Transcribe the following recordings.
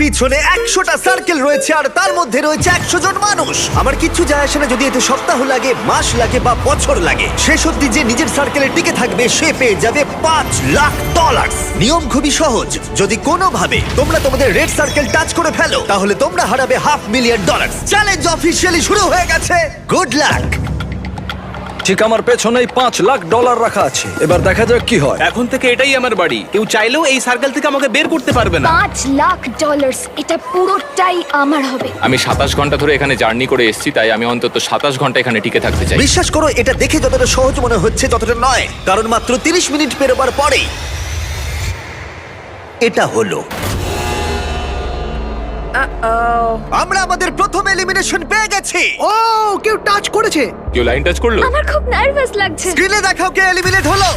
পিছনে 100টা সার্কেল রয়েছে আর তার মধ্যে রয়েছে 100 জন মানুষ। আমার কিচ্ছু যায় আসে না যদি এতে সপ্তাহ লাগে, মাস লাগে বা বছর লাগে। শেষ অবধি যে নিজের সার্কেলে টিকে থাকবে সে পেয়ে যাবে $5,00,000। নিয়ম খুবই সহজ, যদি কোনোভাবে তোমরা তোমাদের রেড সার্কেল টাচ করে ফেলো তাহলে তোমরা হারাবে $500,000। চ্যালেঞ্জ অফিসিয়ালি শুরু হয়ে গেছে। Good luck. ঠিক আমার পেছনেই $5,00,000 রাখা আছে, এবার দেখা যাক কি হয়। এখন থেকে এটাই আমার বাড়ি, কেউ চাইলেও এই সার্কেল থেকে আমাকে বের করতে পারবে না। $5,00,000 এটা পুরোটাই আমার হবে। আমি 27 ঘন্টা ধরে এখানে জার্নি করে এসেছি, তাই আমি অন্তত 27 ঘন্টা এখানে টিকে থাকতে চাই। বিশ্বাস করো এটা দেখে যতটা সহজ মনে হচ্ছে ততটা নয়, কারণ মাত্র 30 মিনিট পেরোবার পরেই এটা হলো। আমরা আমাদের প্রথম এলিমিনেশন পেয়ে গেছি। ও কেউ টাচ করেছে। কেউ লাইন টাচ করলো? আমার খুব নার্ভাস লাগছে। স্ক্রিনে দেখাও কে এলিমিনেট হলো।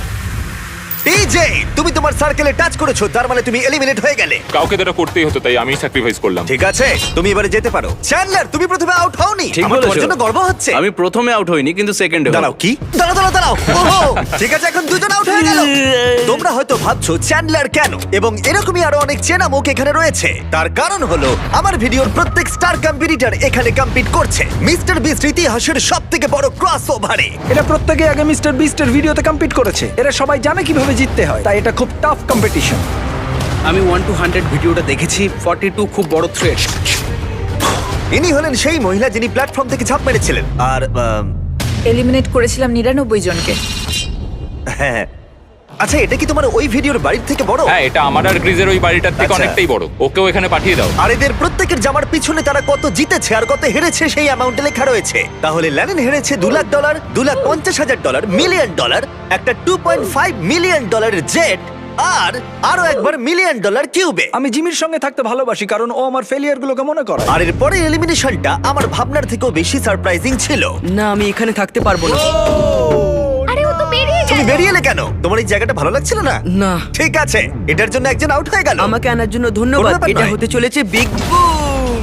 ডিজে, তুমি তোমার সার্কেলে টাচ করেছো, তার মানে তুমি এলিমিনেট হয়ে গেলে। কাউকে তো এটা করতেই হতো, তাই আমি স্যাক্রিফাইস করলাম। ঠিক আছে, তুমি এবারে যেতে পারো। চ্যান্ডলার, তুমি প্রথমে আউট হওনি। ঠিক আমার তোমার বলেছো। জন্য গর্ব হচ্ছে। আমি প্রথমে আউট হইনি, কিন্তু সেকেন্ডে দাঁড়াও, কি? দাঁড়াও। ওহো, ঠিক আছে, এখন দুজন আউট হয়ে গেল। তোমরা হয়তো ভাবছো চ্যান্ডলার কেন, এবং এরকমই আরো অনেক চেনা মুখ এখানে রয়েছে। তার কারণ হলো আমার ভিডিওর প্রত্যেক স্টার কম্পিটিটর এখানে কম্পিট করছে মিস্টার বিস্ট ইতিহাসের সবথেকে বড় ক্রসওভারে। এরা প্রত্যেকে আগে মিস্টার বিস্টের ভিডিওতে কম্পিট করেছে, এরা সবাই জানে কিভাবে জিততে হয়, তাই এটা খুব টাফ কম্পিটিশন। আমি 1 to 100 ভিডিওটা দেখেছি। 42 খুব বড় থ্রেট। ইনি হলেন সেই মহিলা যিনি প্ল্যাটফর্ম থেকে ঝাঁপ মেরেছিলেন। আর এলিমিনেট করেছিলাম 99 জনকে। হ্যাঁ, আচ্ছা, এটা কি তোমার ওই ভিডিওর বাড়ির থেকে বড়? হ্যাঁ, এটা আমার আর গ্রিজের ওই বাড়িটার থেকে আচ্ছা। অনেকটাই বড়। ওকেও এখানে পাঠিয়ে দাও। আর এদের প্রত্যেকের জামার পিছনে তারা কত জিতেছে আর কত হেরেছে সেই অ্যামাউন্টে লেখা রয়েছে। তাহলে ল্যানিন হেরেছে $2,00,000, $2,50,000, $1,000,000, একটা $2.5 মিলিয়ন জেট, আর আরো একবার $1 মিলিয়ন কিউবে। আমি জিমির সঙ্গে থাকতে ভালোবাসি কারণ ও আমার ফেলিয়ার গুলোকে মনে করে। আর এর পরে এলিমিনেশনটা আমার ভাবনার থেকেও বেশি সারপ্রাইজিং ছিল। না, আমি এখানে থাকতে পারবো না। আরে ও তো বেরিয়ে তুমি গেল। বেরিয়ে এলে কেন? তোমার এই জায়গাটা ভালো লাগছিল না? না। ঠিক আছে, এটার জন্য একজন আউট হয়ে গেল। আমাকে আনার জন্য কোনো ধন্যবাদ। ব্যাপার এটা নয়। হতে চলেছে বিগ বুম।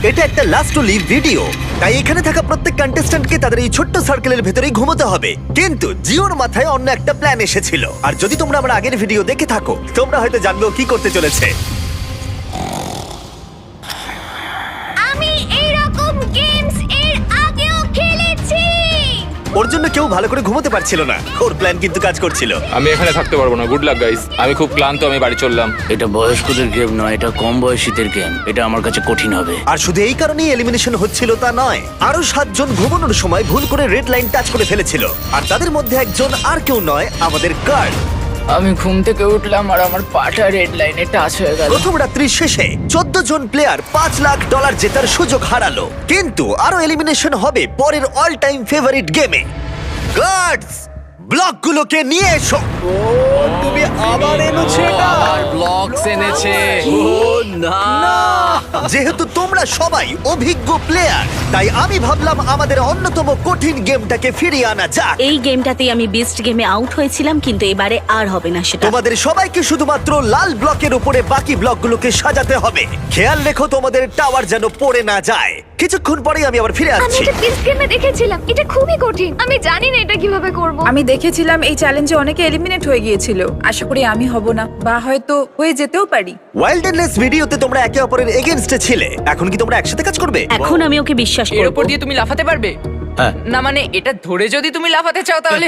এটা একটা লাস্ট টু লিভ ভিডিও, তাই এখানে থাকা প্রত্যেক কন্টেস্ট্যান্টকে তাদের এই ছোট্ট সার্কেলের ভেতরেই ঘুমোতে হবে। কিন্তু জিওর মাথায় অন্য একটা প্ল্যান এসেছিল, আর যদি তোমরা আমার আগের ভিডিও দেখে থাকো তোমরা হয়তো জানবে ও কি করতে চলেছে। আমি এইরকম গেমস এর আগেও খেলেছি। ওর জন্য কেউ ভালো করে ঘুমোতে পারছিল না, ওর প্ল্যান কিন্তু কাজ করছিল। আমি এখানে থাকতে পারবো না। গুড লাক গাইস, আমি খুব ক্লান্ত, আমি বাড়ি চললাম। এটা বয়স্কদের গেম নয়, এটা কম বয়সীদের গেম। এটা আমার কাছে কঠিন হবে। আর শুধু এই কারণেই এলিমিনেশন হচ্ছিল তা নয়, আরো 7 জন ঘুমানোর সময় ভুল করে রেড লাইন টাচ করে ফেলেছিল। আর তাদের মধ্যে একজন আর কেউ নয়, আমাদের কার্ড। আমি ঘুম থেকে উঠলাম আর আমার পাটা রেড লাইনে টাচ হয়ে গেল। প্রথম রাত্রির শেষে 14 জন প্লেয়ার $5,00,000 জেতার সুযোগ হারালো। কিন্তু আরো এলিমিনেশন হবে পরের অল টাইম ফেভারিট গেমে। গার্ডস, ব্লকগুলোকে নিয়ে এসো। তুমি আবার এনেছো এটা? ব্লকস এনেছে। যেহেতু তোমরা সবাই অভিজ্ঞ প্লেয়ার, তাই আমি ভাবলাম আমাদের অন্যতম কঠিন গেমটাকে ফিরিয়ে আনা যাক। এই গেমটাতেই আমি বেস্ট গেমে আউট হয়েছিলাম, কিন্তু এবারে আর হবে না সেটা। তোমাদের সবাইকে শুধুমাত্র লাল ব্লকের উপরে বাকি ব্লকগুলোকে সাজাতে হবে। খেয়াল রেখো তোমাদের টাওয়ার যেন পড়ে না যায়। কিছুক্ষণ পরেই আমি আবার ফিরে আমি আসছি। এটা বেস্ট গেমে দেখেছিলাম, এটা খুবই কঠিন। আমি জানি না এটা কিভাবে করব। আমি দেখেছিলাম এই চ্যালেঞ্জে অনেকে এলিমিনেট হয়ে গিয়েছিল। আশা করি আমি হব না, বা হয়তো হয়ে যেতেও পারি। ওয়াইল্ডনেস ভিডিওতে তোমরা একে অপরের এগেইনস্টে ছিলে, এখন কি তোমরা একসাথে কাজ করবে? এখন আমি ওকে বিশ্বাস এর করব। উপর দিয়ে তুমি লাফাতে পারবে? না মানে এটা ধরে যদি তুমি লাফাতে চাও তাহলে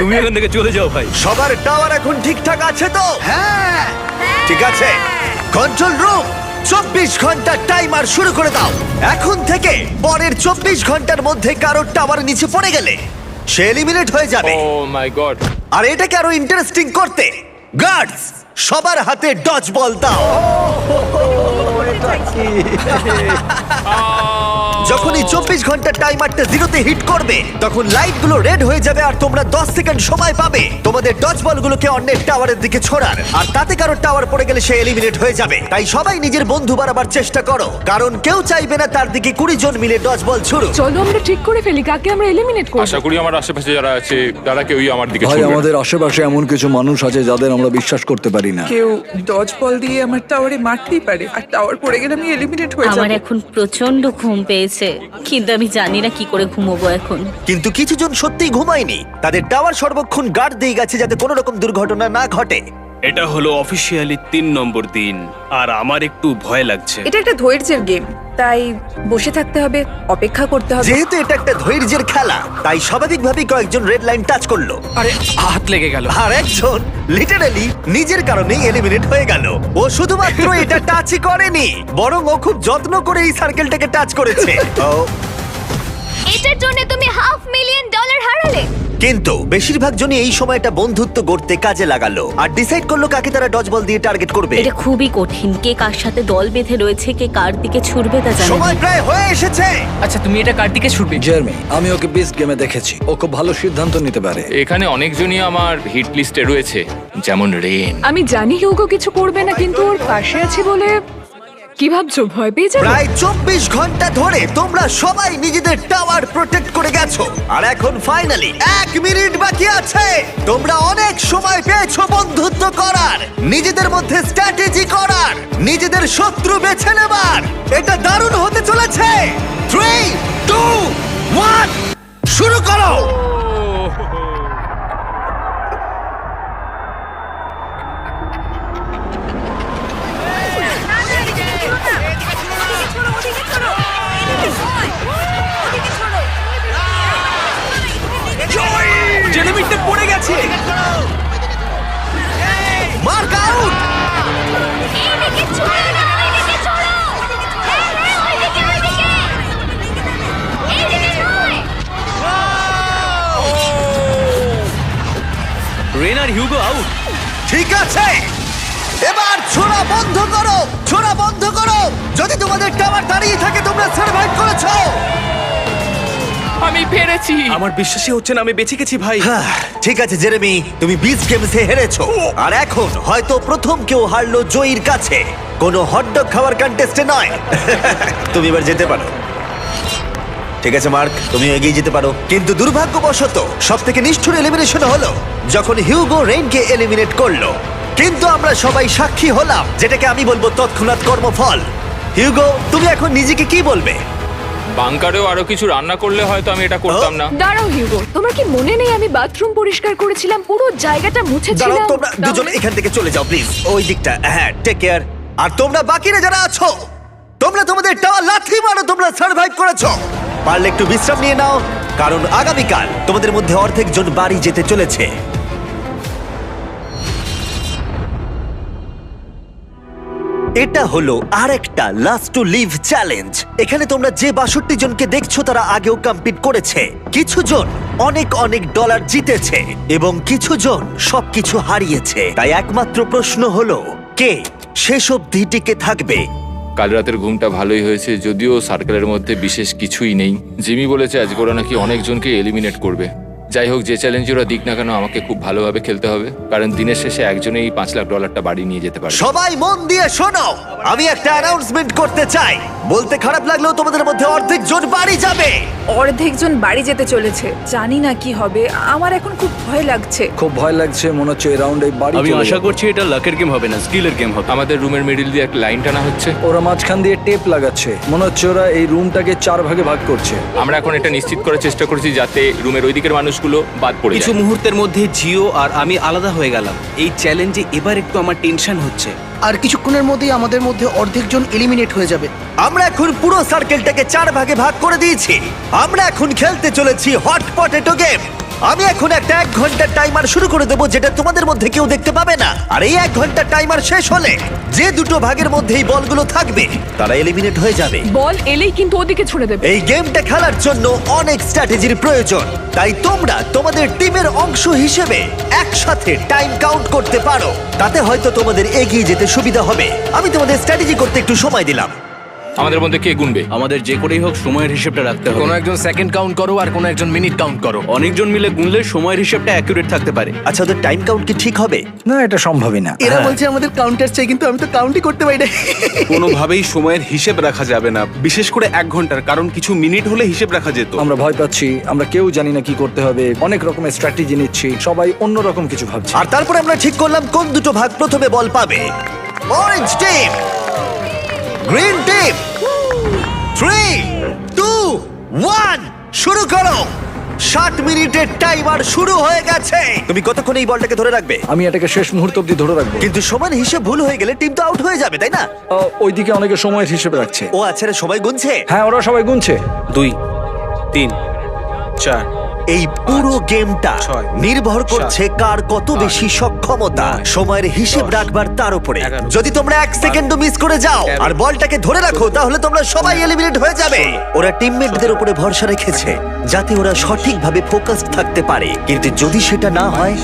তুমি এখান থেকে চলে যাও ভাই। সবার টাওয়ার এখন ঠিকঠাক আছে তো? হ্যাঁ, ঠিক আছে। কন্ট্রোল রুম, 24 ঘন্টার টাইমার শুরু করে দাও। এখন থেকে পরের 24 ঘন্টার মধ্যে কারোর টাওয়ার নিচে পড়ে গেলে সে এলিমিনেট হয়ে যাবে। ও মাই গড। আর এটাকে আরো ইন্টারেস্টিং করতে গার্ডস সবার হাতে ডজ বল দাও। যখনই 24 ঘন্টার টাইমারটা জিরোতে হিট করবে তখন লাইটগুলো রেড হয়ে যাবে আর তোমরা 10 সেকেন্ড সময় পাবে তোমাদের ডজ বলগুলোকে অন্যের টাওয়ারের দিকে ছোড়ার। আর তাতে কারো টাওয়ার পড়ে গেলে সে এলিমিনেট হয়ে যাবে। তাই সবাই নিজের বন্ধু বাড়াবার চেষ্টা করো, কারণ কেউ চাইবে না তার দিকে 20 জন মিলে ডজ বল ছুড়ুক। চলো আমরা ঠিক করে ফেলি কাকে আমরা এলিমিনেট আশা করি আমার আশেপাশে যারা আছে তারা কেউই আমার দিকে ভাই, ছুটবে না। আমাদের আশেপাশে এমন কিছু মানুষ আছে যাদের আমরা বিশ্বাস করতে পারি না। কেউ ডজ বল দিয়ে আমার টাওয়ারে মারতেই পারে, আর টাওয়ার পড়ে গেলে আমি এলিমিনেট হয়ে আমার যাব। এখন প্রচন্ড ঘুম পেয়েছে, কিন্তু আমি জানি না কি করে ঘুমোবো এখন। কিন্তু কিছু জন সত্যিই ঘুমায়নি, তাদের টাওয়ার সর্বক্ষণ গার্ড দিয়ে গেছে যাতে কোনো রকম দুর্ঘটনা না ঘটে। এটা হলো অফিসিয়ালি 3 নম্বর দিন আর আমার একটু ভয় লাগছে। এটা একটা ধৈর্যের গেম, তাই বসে থাকতে হবে, অপেক্ষা করতে হবে। যেহেতু এটা একটা ধৈর্যের খেলা, তাই স্বাভাবিকভাবেই কয়েকজন রেড লাইন টাচ করলো, আরে হাত লেগে গেল। আর একজন লিটারালি নিজের কারণেই এলিমিনেট হয়ে গেল। ও শুধুমাত্র এটা টাচই করেনি, বরং ও খুব যত্ন করে এই সার্কেলটাকে টাচ করেছে। ও, এটার জন্য তুমি $500,000 হারালে। কিন্তু বেশিরভাগ জনই এই সময়টা বন্ধুত্ব গড়তে কাজে লাগালো আর ডিসাইড করলো কাকে তারা ডজ বল দিয়ে টার্গেট করবে। এটা খুবই কঠিন। কে কার সাথে দল বেঁধে রয়েছে, কে কার দিকে ছুটবে তা জানি না। সময় প্রায় হয়ে এসেছে। আচ্ছা তুমি এটা কার দিকে ছুটবে? জার্মি, আমি ওকে বিস্ট গেমে দেখেছি, ও খুব ভালো সিদ্ধান্ত নিতে পারে। এখানে অনেকজনই আমার হিট লিস্টে রয়েছে, যেমন রেন। আমি জানি হিউগো কিছু করবে না, কিন্তু ওর পাশে আছি বলে কি ভাবছো, ভয় পেয়ে যাবে? প্রায় 24 ঘন্টা ধরে তোমরা সবাই নিজেদের টাওয়ার প্রোটেক্ট করে গেছো, আর এখন ফাইনালি 1 মিনিট বাকি আছে। তোমরা অনেক সময় পেয়েছো বন্ধুত্ব করার, নিজেদের মধ্যে স্ট্র্যাটেজি করার, নিজেদের শত্রু বেছে নেবার। এটা দারুণ হতে চলেছে। 3, 2, 1 শুরু করো। জেনেমিটে পড়ে গেছে। Mark out. এইদিকে ছড়ো না, ওইদিকে ছড়ো। হ্যাঁ, ওইদিকে, ওইদিকে। এইদিকে নয়। রেন আর হিউগো আউট। ঠিক আছে, এবার ছোড়া বন্ধ করো, ছোড়া বন্ধ করো। যদি তোমাদের টাওয়ার দাঁড়িয়ে থাকে তোমরা সার্ভাইভ করেছো। আমি পেরেছি। আমার বিশ্বাসই হচ্ছে না, আমি বেঁচে গেছি ভাই। ঠিক আছে জেরেমি, তুমি বিচ গেমসে হেরেছো, আর এখন হয়তো প্রথম কেউ হারলো জয়ীর কাছে, কোনো হটডগ খাওয়ার কন্টেস্টে নয়। তুমি এবার যেতে পারো। ঠিক আছে মার্ক, তুমি এগিয়ে যেতে পারো। কিন্তু দুর্ভাগ্যবশত সব থেকে নিষ্ঠুর এলিমিনেশন হলো যখন হিউগো রেইনকে এলিমিনেট করলো। কিন্তু আমরা সবাই সাক্ষী হলাম, যেটাকে আমি বলবো তৎক্ষণাৎ কর্মফল। হিউগো, তুমি এখন নিজেকে কি বলবে? বাংকারেও আরো কিছু রান্না করলে হয়তো আমি এটা করতাম না। দাঁড়াও হিউগো, তোমার কি মনে নেই আমি বাথরুম পরিষ্কার করেছিলাম, পুরো জায়গাটা দাঁড়াও, মুছেছিলাম? তোমরা দুজন এখান থেকে চলে যাও প্লিজ, ওই দিকটা। হ্যাঁ, টেক কেয়ার। আর তোমরা বাকিরা যারা আছো, তোমরা তোমাদের টাওয়ার লাথি মারো, তোমরা সার্ভাইভ করেছো। পারলে একটু বিশ্রাম নিয়ে নাও, কারণ আগামীকাল তোমাদের মধ্যে অর্ধেক জন বাড়ি যেতে চলেছে। এটা হলো আরেকটা লাস্ট টু লিভ চ্যালেঞ্জ। এখানে তোমরা যে 62 জনকে দেখছো তারা আগেও কম্পিট করেছে। কিছু জন অনেক অনেক ডলার জিতেছে এবং কিছু জন সবকিছু হারিয়েছে। তাই একমাত্র প্রশ্ন হলো কে শেষ অবধি টিকে থাকবে। কাল রাতের ঘুমটা ভালোই হয়েছে, যদিও সার্কেলের মধ্যে বিশেষ কিছুই নেই। জিমি বলেছে আজকে ওরা নাকি অনেকজনকে এলিমিনেট করবে। যাই হোক, যে চ্যালেঞ্জ ওরা দিক না কেন, আমাকে খুব ভালোভাবে খেলতে হবে, কারণ দিনের শেষে একজনেই $5,00,000 বাড়ি নিয়ে যেতে পারে। সবাই মন দিয়ে শোনো, আমি একটা অ্যানাউন্সমেন্ট করতে চাই। বলতে খারাপ লাগলেও তোমাদের মধ্যে অর্ধেক জন বাড়ি যাবে। অর্ধেকজন বাড়ি যেতে চলেছে, জানি না কি হবে। আমার এখন খুব ভয় লাগছে। খুব ভয় লাগছে, মনে হচ্ছে এই রাউন্ডে বাড়ি আমি চলে আশা যাবে। করছি এটা লাকের গেম হবে না, স্কিলের গেম হবে। আমাদের রুমের মিডিল দিয়ে একটা লাইন টানা হচ্ছে। ওরা মাঝখান দিয়ে টেপ লাগাচ্ছে, মনে হচ্ছে ওরা এই রুমটাকে 4 ভাগে ভাগ করছে। আমরা এখন এটা নিশ্চিত করার চেষ্টা করছি যাতে রুমের ওই দিকের মানুষগুলো বাদ পড়ে কিছু যায়। মুহূর্তের মধ্যে জিও আর আমি আলাদা হয়ে গেলাম। এই চ্যালেঞ্জে এবার একটু আমার টেনশন হচ্ছে। আর কিছুক্ষণের মধ্যেই আমাদের মধ্যে অর্ধেকজন এলিমিনেট হয়ে যাবে। আমরা এখন পুরো সার্কেলটাকে 4 ভাগে ভাগ করে দিয়েছি। আমরা এখন খেলতে চলেছি হট পটেটো গেম। আমি এখন একটা 1 ঘন্টার টাইমার শুরু করে দেবো, যেটা তোমাদের মধ্যে কেউ দেখতে পাবে না। আর এই 1 ঘন্টার টাইমার শেষ হলে যে দুটো ভাগের মধ্যে এই বলগুলো থাকবে তারা এলিমিনেট হয়ে যাবে। বল এলেই কিন্তু ওদিকে ছুড়ে দেবে। এই গেমটা খেলার জন্য অনেক স্ট্র্যাটেজির প্রয়োজন, তাই তোমরা তোমাদের টিমের অংশ হিসেবে একসাথে টাইম কাউন্ট করতে পারো। তাতে হয়তো তোমাদের এগিয়ে যেতে সুবিধা হবে। আমি তোমাদের স্ট্র্যাটেজি করতে একটু সময় দিলাম। আমাদের মধ্যে কে গুনবে? আমাদের যে করেই হোক সময়ের হিসেবটা রাখতে হবে। কোনো একজন সেকেন্ড কাউন্ট করো আর কোনো একজন মিনিট কাউন্ট করো। অনেকজন মিলে গুনলে সময়ের হিসেবটা অ্যাকুরেট থাকতে পারে। আচ্ছা, ওদের টাইম কাউন্ট কি ঠিক হবে? না, এটা সম্ভবই না। এরা বলছে আমাদের কাউন্টার চাই, কিন্তু আমি তো কাউন্টই করতে পারি না। কোনোভাবেই সময়ের হিসেব রাখা যাবে না, বিশেষ করে 1 ঘন্টার, কারণ কিছু মিনিট হলে হিসেব রাখা যেত। আমরা ভয় পাচ্ছি, আমরা কেউ জানি না কি করতে হবে। অনেক রকমের স্ট্র্যাটেজি নিচ্ছি, সবাই অন্য রকম কিছু ভাবছে। আর তারপরে আমরা ঠিক করলাম কোন দুটো ভাগ প্রথমে বল পাবে। Orange team, green team. 3, 2, 1 শুরু করো। 60 মিনিটের টাইমার শুরু হয়ে গেছে। তুমি কতক্ষণ এই বলটাকে ধরে রাখবে? আমি এটাকে শেষ মুহূর্ত অব্দি ধরে রাখবো। কিন্তু সমান হিসেব ভুল হয়ে গেলে টিম তো আউট হয়ে যাবে, তাই না? ওইদিকে অনেকে সময়ের হিসেবে রাখছে। ও আচ্ছা, রে, সবাই গুনছে। হ্যাঁ, ওরা সবাই গুনছে। 2 3 4 এই পুরো গেমটা 6, নির্ভর করছে কার কত 8, বেশি সক্ষমতা 9, সময়ের হিসেব 10, রাখবার তার উপরে। 11, যদি তোমরা 1 সেকেন্ডও মিস করে যাও 13, আর বলটাকে ধরে রাখো, তাহলে তোমরা সবাই এলিমিনেট হয়ে যাবে। 16, ওরা টিমমেটদের উপরে ভরসা রেখেছে যাতে ওরা সঠিকভাবে ফোকাসড থাকতে পারে, কিন্তু যদি সেটা না হয়,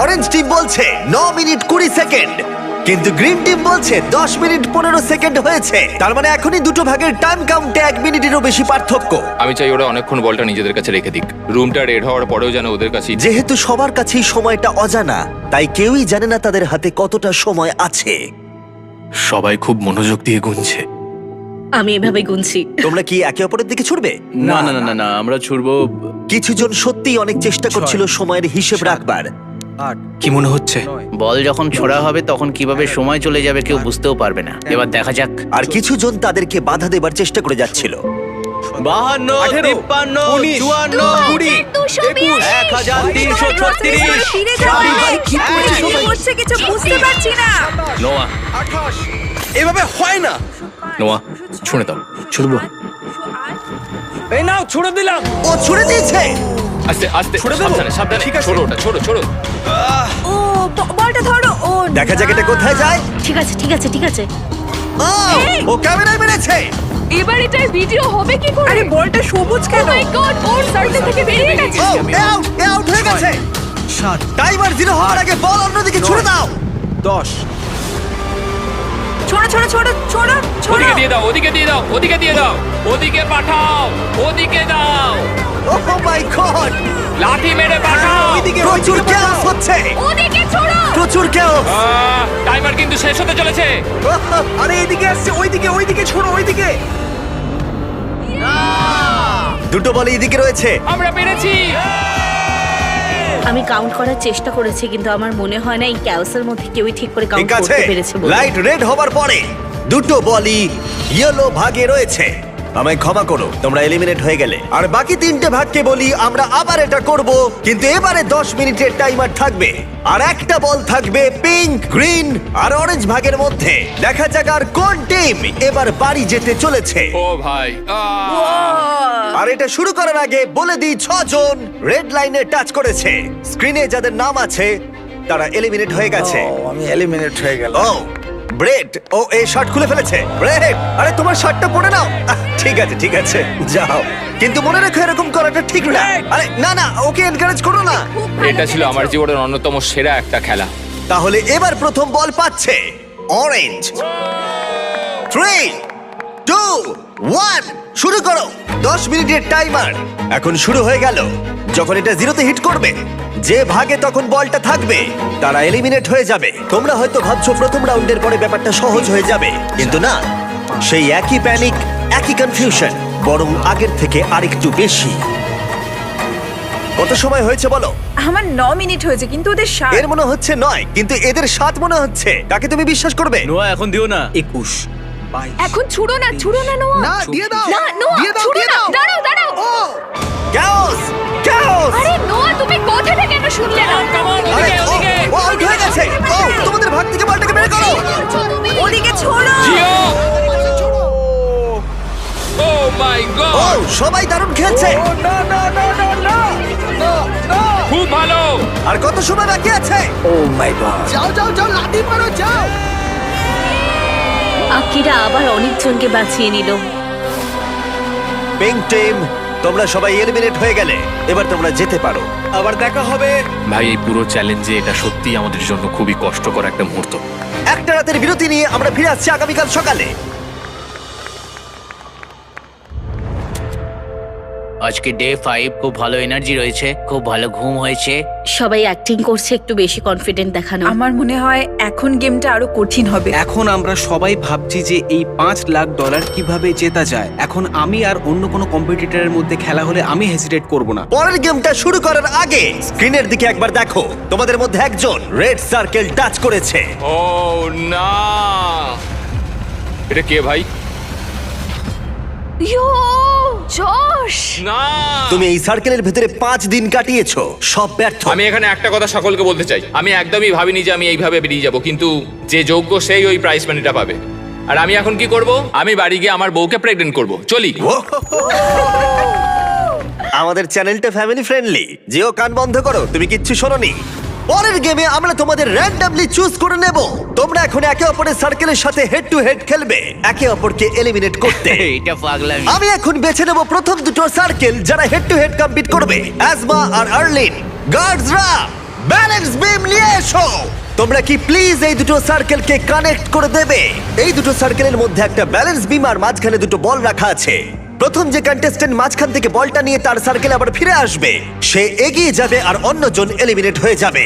অরেঞ্জ টিম বলছে 9 মিনিট 20 সেকেন্ড, কিন্তু গ্রিন টিম বলছে 10 মিনিট 15 সেকেন্ড হয়েছে। তার মানে এখনই দুটো ভাগের টাইম কাউন্টে 1 মিনিটেরও বেশি পার্থক্য। আমি চাই ওরা অনেকক্ষণ বলটা নিজেদের কাছে রেখে দিক, রুমটা রেড হওয়ার পরেও যেন ওদের কাছে যেহেতু সবার কাছেই সময়টা অজানা, তাই কেউই জানে না তাদের হাতে কতটা সময় আছে। সবাই খুব মনোযোগ দিয়ে গুনছে। আমি এভাবে গুনছি। তোমরা কি একে অপরের দিকে ছুটবে? না না না না না, আমরা ছুড়বো। কিছু জন সত্যিই অনেক চেষ্টা করছিল সময়ের হিসেব রাখবার। 8, কি মনে হচ্ছে? 9, বল যখন ছোড়া হবে তখন কিভাবে সময় চলে যাবে কেউ বুঝতেও পারবে না। এবার দেখা যাক। আর কিছু জন তাদেরকে বাধা দেবার চেষ্টা করে যাচ্ছিল। 52 53 54 ফিরে যাও। কি হচ্ছে কিছু বুঝতে পারছি না। নোয়া, এভাবে হয় না। নোয়া, ছুঁড়ে দাও। ছুড়বো। এই নাও, ছুড়ে দিলাম। ও ছুড়ে দিয়েছে। আস্তে আস্তে, ছুড়ে দেবো? সাবধানে সাবধানে, ঠিক আছে। ছোড়ো ওটা, ছোড়ো ছোড়ো। ও বলটা ধরো। ও দেখা যাক এটা কোথায় যায়। ঠিক আছে ঠিক আছে ঠিক আছে। ও, ও ক্যামেরায় মেরেছে। এবার এটার ভিডিও হবে কি করে? আরে বলটা সবুজ ও কেন? মাই গড, ওর সার্কেল থেকে বেরিয়ে গেছে। ও, এ আউট হয়ে গেছে। 7, টাইমার 0 হওয়ার আগে বল অন্যদিকে ছুড়ে দাও। 10। ছোড়ো ছোড়ো ছোড়ো ছোড়ো ছোড়ো। ওদিকে দিয়ে দাও, ওদিকে দিয়ে দাও, ওদিকে দিয়ে দাও, ওদিকে পাঠাও, ওদিকে দাও, ও মাই গড, লাঠি মেরে পাঠাও। প্রচুর chaos হচ্ছে। ওদিকে ছোড়ো। প্রচুর chaos। টাইমার কিন্তু শেষ হতে চলেছে। আরে এইদিকে আসছে, ওইদিকে ছোড়ো, ওইদিকে। দুটো বল এইদিকে রয়েছে। আমরা পেরেছি। আমি কাউন্ট করার চেষ্টা করেছি, কিন্তু আমার মনে হয় না এই ক্যাওসের মধ্যে কেউই ঠিক করে কাউন্ট ঠিক আছে, করতে পেরেছে বলে। লাইট রেড হবার পরে দুটো বলই ইয়েলো ভাগে রয়েছে। আমায় ক্ষমা করো, তোমরা এলিমিনেট হয়ে গেলে। আর বাকি 3টে ভাগকে বলি আমরা আবার এটা করব, কিন্তু এবারে 10 মিনিটের টাইমার থাকবে। আর একটা বল থাকবে পিঙ্ক, গ্রিন আর অরেঞ্জ ভাগের মধ্যে। দেখা যাক আর কোন টিম এবার বাড়ি যেতে চলেছে। ও ভাই, আর এটা শুরু করার আগে বলে দিই 6 জন রেড লাইনে টাচ করেছে। স্ক্রিনে যাদের নাম আছে তারা এলিমিনেট হয়ে গেছে। আমি এলিমিনেট হয়ে গেলাম। ও ব্রেড, ও এই শার্ট খুলে ফেলেছে। ব্রেড, আরে তোমার শার্টটা পরে নাও। ঠিক আছে ঠিক আছে, যাও, কিন্তু মনে রেখো এরকম করাটা ঠিক না। আরে না না, ওকে এনকারেজ করো না। এটা ছিল আমার জীবনের অন্যতম সেরা একটা খেলা। তাহলে এবার প্রথম বল পাচ্ছে অরেঞ্জ। 3 2 1 শুরু করো। 10 মিনিটের টাইমার এখন শুরু হয়ে গেল। যখন এটা 0-তে হিট করবে, যে ভাগে তখন বলটা থাকবে তারা এলিমিনেট হয়ে যাবে। তোমরা হয়তো ভাবছো প্রথম রাউন্ডের পরে ব্যাপারটা সহজ হয়ে যাবে, কিন্তু না, সেই একই প্যানিক, একই কনফিউশন, বরং আগের থেকে আরেকটু বেশি। কত সময় হয়েছে বলো? আমার 9 মিনিট হয়েছে, কিন্তু ওদের 7। এর মনে হচ্ছে 9, কিন্তু এদের 7 মনে হচ্ছে। কাকে তুমি বিশ্বাস করবে? নোয়া এখন দিও না। 21, 22। এখন ছুড়ো না নোয়া। না, দিয়ে দাও। না নোয়া, দিয়ে দাও, ছুড়ো দিয়ে না। দাও। দাঁড়াও দাঁড়াও। chaos chaos আরে নোয়া, তুমি কোথা থেকে এটা শুনলে না? আরে ও আউট হয়ে গেছে। ও তোমাদের ভাগ থেকে বলটাকে বের করো। ওদিকে ছোড়ো। জিও! ও মাই ও গড, সবাই দারুণ খেলছে। খুব ভালো। আর কত সময় বাকি আছে? ও মাই গড। যাও যাও যাও, লাথি মারো, যাও। আকিরা আবার অনেকজনকে বাঁচিয়ে নিল। পিঙ্ক টিম, তোমরা সবাই এলিমিনেট হয়ে গেলে। এবার তোমরা যেতে পারো। আবার দেখা হবে। ভাই, এই পুরো চ্যালেঞ্জে এটা সত্যিই আমাদের জন্য খুবই কষ্টকর একটা মুহূর্ত। একটা রাতের বিরতি নিয়ে আমরা ফিরে আসছি আগামীকাল সকালে। আজকে ডে 5, খুব ভালো এনার্জি রয়েছে, খুব ভালো ঘুম হয়েছে। সবাই অ্যাক্টিং করছে একটু বেশি কনফিডেন্ট দেখানো। আমার মনে হয় এখন গেমটা আরো কঠিন হবে। এখন আমরা সবাই ভাবছি যে এই $5 লাখ কিভাবে জেতা যায়। এখন আমি আর অন্য কোনো কম্পিটিটরের মধ্যে খেলা হলে আমি হেজিটেট করব না। পরের গেমটা শুরু করার আগে স্ক্রিনের দিকে একবার দেখো। তোমাদের মধ্যে একজন রেড সার্কেল টাচ করেছে। ও না, এটা কে ভাই? ইয়ো! জশ! না তুমি এই সার্কেলের ভেতরে 5 দিন কাটিয়েছো, সব ব্যর্থ। আমি এখানে একটা কথা সকলকে বলতে চাই, আমি একদমই ভাবিনি যে আমি এইভাবে বেরিয়ে যাব, কিন্তু যে যোগ্য সেই ওই প্রাইজ মানিটা পাবে। আর আমি এখন কি করব? আমি বাড়ি গিয়ে আমার বউকে প্রেগনেন্ট করব। চলি। আমাদের চ্যানেলটা ফ্যামিলি ফ্রেন্ডলি। যেও কান বন্ধ করো, তুমি কিচ্ছু শোনোনি। পরের গেমে আমরা তোমাদের র্যান্ডমলি চুজ করে নেব। তোমরা এখন একে অপরের সার্কেলের সাথে হেড টু হেড খেলবে, একে অপরকে এলিমিনেট করতে। এটা পাগলামি। আমি এখন বেছে নেব প্রথম দুটো সার্কেল যারা হেড টু হেড কম্পিট করবে, অ্যাজমা আর আর্লিন। গার্ডসরা ব্যালেন্স বিম নিয়ে এসো। তোমরা কি প্লিজ এই দুটো সার্কেলকে কানেক্ট করে দেবে? এই দুটো সার্কেলের মধ্যে একটা ব্যালেন্স বিম আর মাঝখানে দুটো বল রাখা আছে। প্রথম যে কন্টেস্ট্যান্ট মাঝখান থেকে বলটা নিয়ে তার সার্কেলে আবার ফিরে আসবে, সে এগিয়ে যাবে আর অন্যজন এলিমিনেট হয়ে যাবে।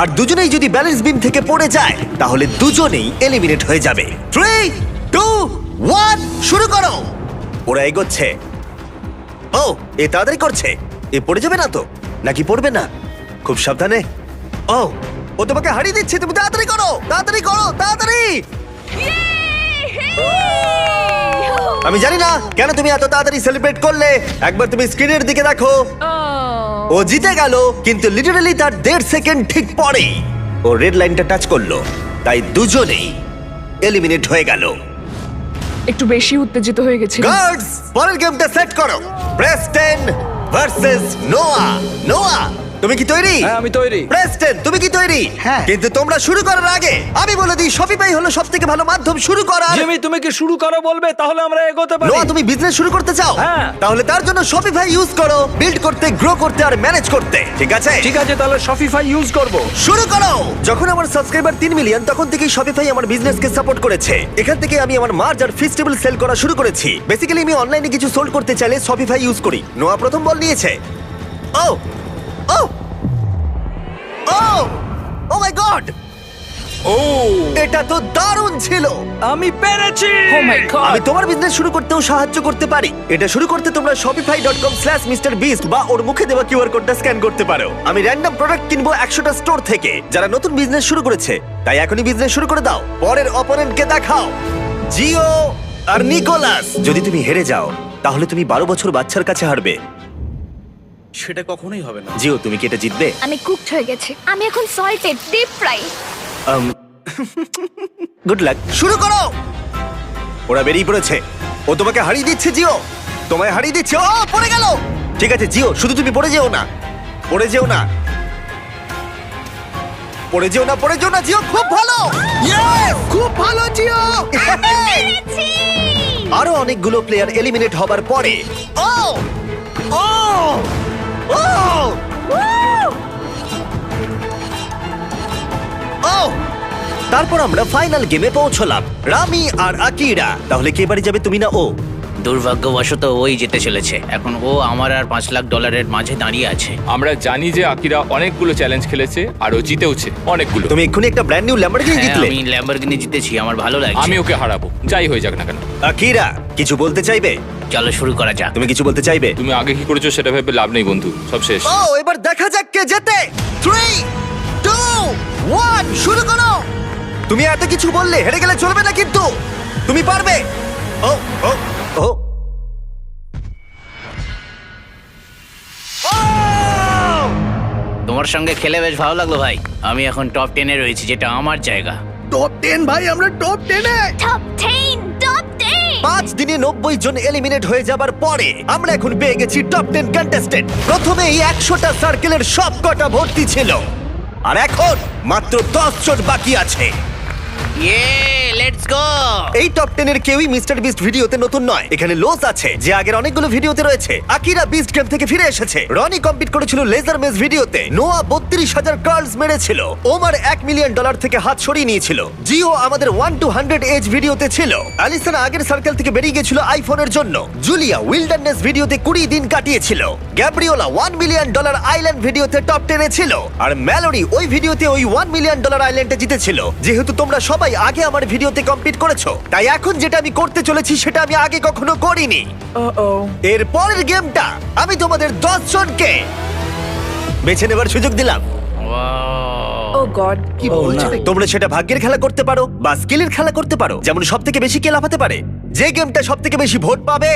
আর দুজনেই যদি ব্যালেন্স বিম থেকে পড়ে যায় তাহলে দুজনেই এলিমিনেট হয়ে যাবে। 3, 2, 1 শুরু করো। ওরা এগোচ্ছে। ও, এ তাড়াতাড়ি করছে। এ পড়ে যাবে না তো? নাকি পড়বে না? খুব সাবধানে। ও তোমাকে হারিয়ে দিচ্ছে, তুমি তাড়াতাড়ি করো, তাড়াতাড়ি করো, তাড়াতাড়ি। আমি জানি না কেন তুমি এত তাড়াতাড়ি সেলিব্রেট করলে। একবার তুমি স্ক্রিনের দিকে দেখো। ও জিতে গেল, কিন্তু লিটারালি তার 1.5 সেকেন্ড ঠিক পরেই ও রেড লাইনটা টাচ করলো, তাই দুজনেই এলিমিনেট হয়ে গেল। একটু বেশি উত্তেজিত হয়ে গেছি। গার্ডস, পরের গেমটা সেট করো। প্রেস্টন ভার্সেস নোয়া। নোয়া, তুমি কি তৈরি? হ্যাঁ, আমি তৈরি। প্রেস্টন, তুমি কি তৈরি? হ্যাঁ। কিন্তু তোমরা শুরু করার আগে আমি বলে দিই, শপিফাই হলো সবথেকে ভালো মাধ্যম শুরু করার। জিমি, তুমি কি শুরু করো বলবে? তাহলে আমরা এগোতে পারি। নোয়া, তুমি বিজনেস শুরু করতে চাও? হ্যাঁ। তাহলে তার জন্য শপিফাই ইউজ করো, বিল্ড করতে, গ্রো করতে আর ম্যানেজ করতে। ঠিক আছে? ঠিক আছে, তাহলে শপিফাই ইউজ করব। শুরু করো। যখন আমার সাবস্ক্রাইবার 3 মিলিয়ন, তখন থেকেই শপিফাই আমার বিজনেসকে সাপোর্ট করেছে। এখান থেকে আমি আমার মার্জ আর ফেস্টিভ্যাল সেল করা শুরু করেছি। বেসিক্যালি আমি অনলাইনে কিছু সোল্ড করতে চাইলে শপিফাই ইউজ করি। নোয়া প্রথম বল নিয়েছে। ও ও ও ও মাই গড! ও এটা তো দারুণ ছিল। আমি পেরেছি। Oh my God! আমি তোমার বিজনেস শুরু করতেও সাহায্য করতে পারি। এটা শুরু করতে তোমরা shopify.com/mrbeast বা ওর মুখে দেওয়া কিউআর কোডটা স্ক্যান করতে পারো। আমি র্যান্ডম প্রোডাক্ট কিনবো 100টা স্টোর থেকে যারা নতুন বিজনেস শুরু করেছে, তাই এখনই বিজনেস শুরু করে দাও। পরের অপোনেন্টকে দেখাও, জিও আর নিকোলাস। যদি তুমি হেরে যাও তাহলে তুমি 12 বছর বাচ্চার কাছে হারবে। সেটা কখনোই হবে না। জিও, তুমি কি এটা জিতবে? আমি কুকড হয়ে গেছি। আমি এখন salted deep fry. Good luck. শুরু করো। ওরা বেরিয়ে পড়েছে। ও তোমাকে হারিয়ে দিচ্ছে জিও, তোমায় হারিয়ে দিচ্ছে। ও পড়ে গেল। ঠিক আছে জিও, শুধু তুমি পড়ে যেও না, পড়ে যেও না, পড়ে যেও না, পড়ে যেও না। জিও খুব ভালো। ইয়েস, খুব ভালো জিও। আরো অনেকগুলো প্লেয়ার এলিমিনেট হবার পরে ও ও ও ও তারপর আমরা ফাইনাল গেমে পৌঁছলাম, রামি আর আকিরা। তাহলে কে বাড়ি যাবে, তুমি না ও? দুর্ভাগ্যবশত ওই যেতে চলেছে। এখন ও আমার আর $5 লাখ মাঝে দাঁড়িয়ে আছে। আমরা জানি যে আকিরা অনেকগুলো চ্যালেঞ্জ খেলেছে আর ও জিতেওছে অনেকগুলো। তুমি এক্ষুনি একটা ব্র্যান্ড নিউ ল্যাম্বরগিনি হ্যাঁ, জিতলে। আমি ল্যাম্বরগিনি জিতেছি, আমার ভালো লাগছে। আমি ওকে হারাবো, যাই হয়ে যাক না কেন। আকিরা কিছু বলতে চাইবে? চলো শুরু করা যাক। তুমি কিছু বলতে চাইবে? তুমি আগে কি করেছো সেটা ভেবে লাভ নেই বন্ধু, সব শেষ। ও এবার দেখা যাক কে জেতে। 3, 2, 1 শুরু করো। তুমি এত কিছু বললে হেরে গেলে চলবে না, কিন্তু তুমি পারবে। ও ও ও ও! তোমার সঙ্গে খেলে বেশ ভালো লাগলো ভাই। আমি এখন টপ 10-এ রয়েছি, যেটা আমার জায়গা। টপ 10 ভাই, আমরা টপ 10 এ। Top 10, top 10। 5 দিনে 90 জন এলিমিনেট হয়ে যাবার পরে আমরা এখন পেয়ে গেছি টপ 10 কন্টেস্টেন্ট। প্রথমেই 100টা সার্কেলের সব কটা ভর্তি ছিল, আর এখন মাত্র 10 জন বাকি আছে। ইয়ে, লেটস গো! এই টপ 10 এর কেউই মিস্টার বিস্ট ভিডিওতে নতুন নয়। এখানে লোস আছে যে আগের অনেকগুলো ভিডিওতে রয়েছে। আকিরা বিস্ট গেম থেকে ফিরে এসেছে। রনি কম্পিট করেছিল লেজার মেজ ভিডিওতে। নোয়া 32,000 কার্লস মেরেছিল। ওমার $1 মিলিয়ন থেকে হাত সরিয়ে নিয়েছিল। জিও আমাদের 1 to 100 এজ ভিডিওতে ছিল। অ্যালিসন আগের সার্কেল থেকে বেরিয়ে গেছিল আইফোনের জন্য। জুলিয়া উইল্ডারনেস ভিডিওতে 20 দিন কাটিয়েছিল। গ্যাব্রিওলা $1 মিলিয়ন আইল্যান্ড ভিডিওতে টপ 10 এ ছিল। আর ম্যালোরি ওই ভিডিওতে ওই $1 মিলিয়ন আইল্যান্ডে জিতেছিল। যেহেতু তোমরা সবাই আগে আমার ভিডিওতে কমপ্লিট করেছো, তাই এখন যেটা আমি করতে চলেছি সেটা আমি আগে কখনো করিনি। এর পরের গেমটা আমি তোমাদের 10 জনকে বেছে নেবার সুযোগ দিলাম। ও গড! কি বলছো? তোমরা সেটা ভাগ্যের খেলা করতে পারো বা স্কিলের খেলা করতে পারো, যেমন সব থেকে বেশি কে লাফাতে পারে। যে গেমটা সব থেকে বেশি ভোট পাবে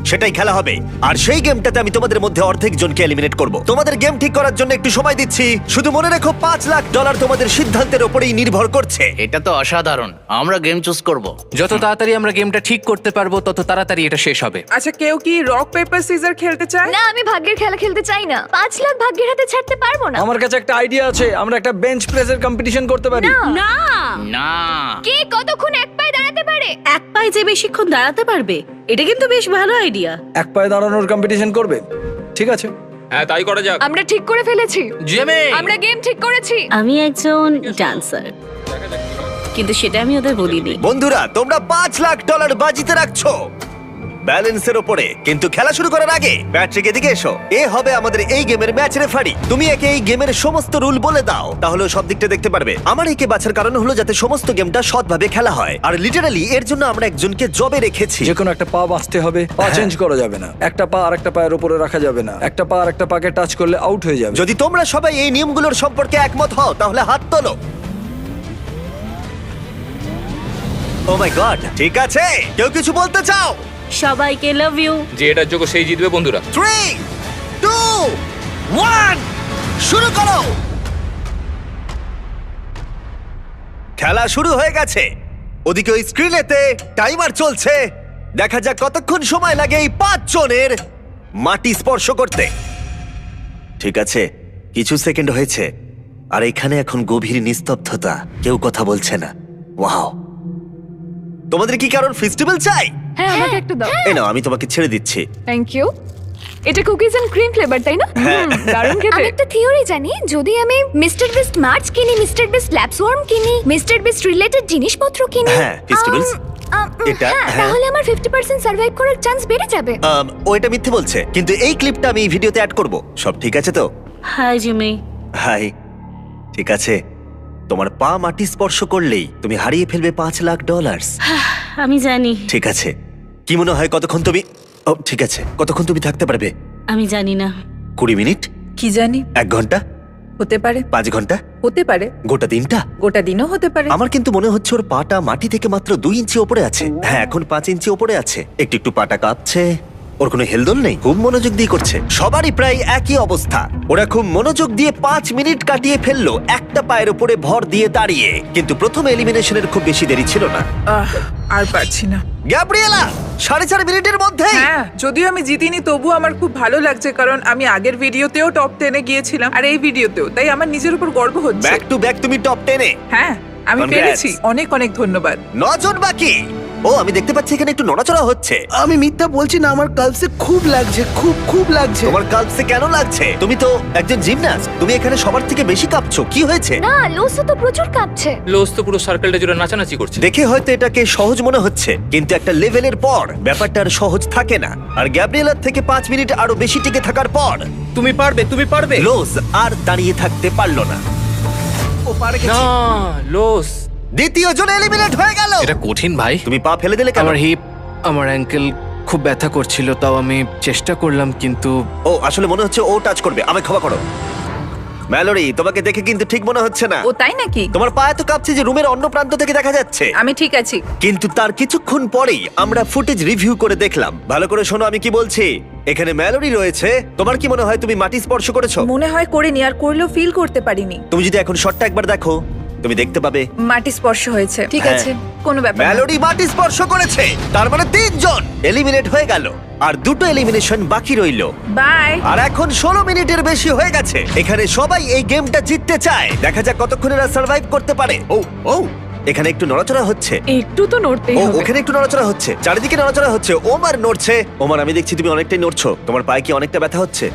সেটাই খেলা হবে। আর সেই গেমটাতে আমি তোমাদের মধ্যে অর্ধেক জনকে এলিমিনেট করব। তোমাদের গেম ঠিক করার জন্য একটু সময় দিচ্ছি। শুধু মনে রেখো $5 লাখ তোমাদের সিদ্ধান্তের উপরেই নির্ভর করছে। এটা তো অসাধারণ। আমরা গেম চুজ করব। যত তাড়াতাড়ি আমরা গেমটা ঠিক করতে পারবো তত তাড়াতাড়ি এটা শেষ হবে। আচ্ছা, কেউ কি রক পেপার সিজার খেলতে চায়? না, আমি ভাগ্যের খেলা খেলতে চাই না। 5 লাখ ভাগ্যের হাতে ছাড়তে পারবো না। আমার কাছে একটা আইডিয়া আছে, আমরা একটা বেঞ্চ প্রেসের কম্পিটিশন করতে পারি। না, না, কে কতক্ষণ এক পায়ে দাঁড়াতে পারে? এক পায়ে যে বেশিক্ষণ দাঁড়াতে পারবে, এটা কিন্তু বেশ ভালো আইডিয়া। এক পায়ে দাঁড়ানোর কম্পিটিশন করবে? ঠিক আছে। হ্যাঁ, তাই করা যাক। আমরা ঠিক করে ফেলেছি। জিমি! আমরা গেম ঠিক করেছি। আমি একজন ডান্সার, কিন্তু সেটা আমি ওদের বলিনি। বন্ধুরা, তোমরা $5 লাখ বাজিতে রাখছো ব্যালেন্সের উপরে। কিন্তু খেলা শুরু করার আগে প্যাট্রিক এদিকে এসো। এ হবে আমাদের এই গেমের ম্যাচ রেফারি। তুমি একে এই গেমের সমস্ত রুল বলে দাও, তাহলে ও সব দিকটা দেখতে পারবে। আমার একে বাছার কারণ হলো যাতে সমস্ত গেমটা সৎভাবে খেলা হয়। আর লিটারালি এর জন্য আমরা একজনকে জবে রেখেছি। যে কোনো একটা পা বাঁচতে হবে, পা চেঞ্জ করা যাবে না। একটা পা আর একটা পায়ের উপরে রাখা যাবে না। একটা পা আর একটা পাকে টাচ করলে আউট হয়ে যাবে। যদি তোমরা সবাই এই নিয়মগুলোর সম্পর্কে একমত হও তাহলে হাত তোলো। ও মাই গড, ঠিক আছে। কেউ কিছু বলতে চাও? সবাইকে লাভ ইউ। যে এটার যোগ্য সেই জিতবে বন্ধুরা। 3, 2, 1 শুরু করো। খেলা শুরু হয়ে গেছে। ওদিকে ওই স্ক্রিনেতে টাইমার চলছে। দেখা যাক কতক্ষণ সময় লাগে এই 5 জনের মাটি স্পর্শ করতে। ঠিক আছে, কিছু সেকেন্ড হয়েছে আর এখানে এখন গভীর নিস্তব্ধতা। কেউ কথা বলছে না। ওয়াও, তোমাদের কি কারণ ফেস্টিভ্যাল চাই? হ্যাঁ, আমাকে একটু দাও। এই নাও, আমি তোমাকে ছেড়ে দিচ্ছি। Thank you. এটা কুকিজ এন্ড ক্রিম ফ্লেভার, তাই না? দারুণ আমি খেতে। একটা থিওরি জানি, যদি আমি মিস্টার বিস্ট মার্চ কিনি, মিস্টার বিস্ট ল্যাব সোয়ার্ম কিনি, মিস্টার বিস্ট রিলেটেড জিনিসপত্র কিনি, হ্যাঁ, festivals, এটা, হ্যাঁ। তাহলে আমার 50% সার্ভাইভ করার চান্স বেড়ে যাবে। ও এটা মিথ্যে বলছে, কিন্তু এই ক্লিপটা আমি এই ভিডিওতে অ্যাড করব। সব ঠিক আছে তো? Hi Jimmy. হাই। ঠিক আছে, তোমার পা মাটি স্পর্শ করলেই তুমি হারিয়ে ফেলবে $5 লাখ। আমি জানি। ঠিক আছে, কি মনে হয় কতক্ষণ তুমি ঠিক আছে, কতক্ষণ তুমি থাকতে পারবে? আমি জানি না। 20 মিনিট, কি জানি, 1 ঘন্টা, হতে পারে, 5 ঘন্টা, হতে পারে, গোটা দিনটা? গোটা দিনও হতে পারে। আমার কিন্তু মনে হচ্ছে ওর পাটা মাটি থেকে মাত্র 2 ইঞ্চি ওপরে আছে। হ্যাঁ, এখন 5 ইঞ্চি ওপরে আছে। একটু একটু পাটা কাঁপছে। ওর কোনো হেলদোল নেই, খুব মনোযোগ দিয়ে করছে। সবারই প্রায় একই অবস্থা। ওরা খুব মনোযোগ দিয়ে 5 মিনিট কাটিয়ে ফেললো একটা পায়ের উপরে ভর দিয়ে দাঁড়িয়ে। কিন্তু প্রথম এলিমিনেশনের খুব বেশি দেরি ছিল না। আর পারছি না। গ্যাব্রিয়েলা 4.5 মিনিটের মধ্যে। হ্যাঁ, যদিও আমি জিতিনি তবু আমার খুব ভালো লাগছে, কারণ আমি আগের ভিডিওতেও টপ 10-এ গিয়েছিলাম আর এই ভিডিওতেও, তাই আমার নিজের উপর গর্ব হচ্ছে। ব্যাক টু ব্যাক তুমি টপ 10-এ। হ্যাঁ, আমি Congrats. পেরেছি। অনেক অনেক ধন্যবাদ। 9 জন বাকি। ও, আমি দেখতে পাচ্ছি এখানে একটু নড়াচড়া হচ্ছে। আমি মিথ্যা বলছি না, আমার কালসে খুব লাগছে, খুব লাগছে। তোমার কালসে কেন লাগছে? তুমি তো একজন জিমন্যাস্ট, তুমি এখানে সবার থেকে বেশি কাঁপছো। কি হয়েছে? না, লোসো তো প্রচুর কাঁপছে। লোস তো পুরো সার্কেলটা জুড়ে নাচানাচি করছে। দেখে হয়তো এটাকে সহজ মনে হচ্ছে, কিন্তু একটা লেভেলের পর ব্যাপারটা আর সহজ থাকে না। আর গ্যাব্রিয়েলার থেকে 5 মিনিট আরো বেশি টিকে থাকার পর তুমি পারবে, তুমি পারবে। লোজ আর দাঁড়িয়ে থাকতে পারলো না। ও পারে না, গেছে। লোস। দ্বিতীয় জন এলিমিনেট হয়ে গেল। এটা কঠিন ভাই। তুমি পা ফেলে দিলে কেন? আমার হিপ, আমার অ্যাঙ্কেল খুব ব্যথা করছিল, তাও আমি চেষ্টা করলাম, কিন্তু ও আসলে মনে হচ্ছে ও টাচ করবে। আমায় ক্ষমা করো। ম্যালোরি, তোমাকে দেখে কিন্তু ঠিক মনে হচ্ছে না। ও তাই নাকি? তোমার পা এত কাঁপছে যে রুমের অন্য প্রান্ত থেকে দেখা যাচ্ছে। আমি ঠিক আছি। কিন্তু তার কিছুক্ষণ পরেই আমরা ফুটেজ রিভিউ করে দেখলাম। ভালো করে শোনো আমি কি বলছি। এখানে ম্যালোরি রয়েছে। তোমার কি মনে হয় তুমি মাটি স্পর্শ করেছো? মনে হয় করিনি, আর করলেও ফিল করতে পারিনি। তুমি যদি এখন শটটা একবার দেখো, তুমি দেখতে পাবে মাটি স্পর্শ হয়েছে। ঠিক হ্যাঁ। আছে, কোনো ব্যাপার না। ম্যালোরি মাটি স্পর্শ করেছে। তার মানে 3 জন এলিমিনেট হয়ে গেল আর 2টো এলিমিনেশন বাকি রইল। বাই। আর এখন 16 মিনিটের বেশি হয়ে গেছে। এখানে সবাই এই গেমটা জিততে চায়। দেখা যাক কতক্ষণ এরা সার্ভাইভ করতে পারে। ও এখানে একটু নড়াচড়া হচ্ছে। একটু তো নড়তেই ও হবে। ওখানে একটু নড়াচড়া হচ্ছে, চারিদিকে নড়াচড়া হচ্ছে। ওমার নড়ছে। ওমার, আমি দেখছি তুমি অনেকটাই নড়ছো। তোমার পায়ে কি অনেকটা ব্যথা হচ্ছে?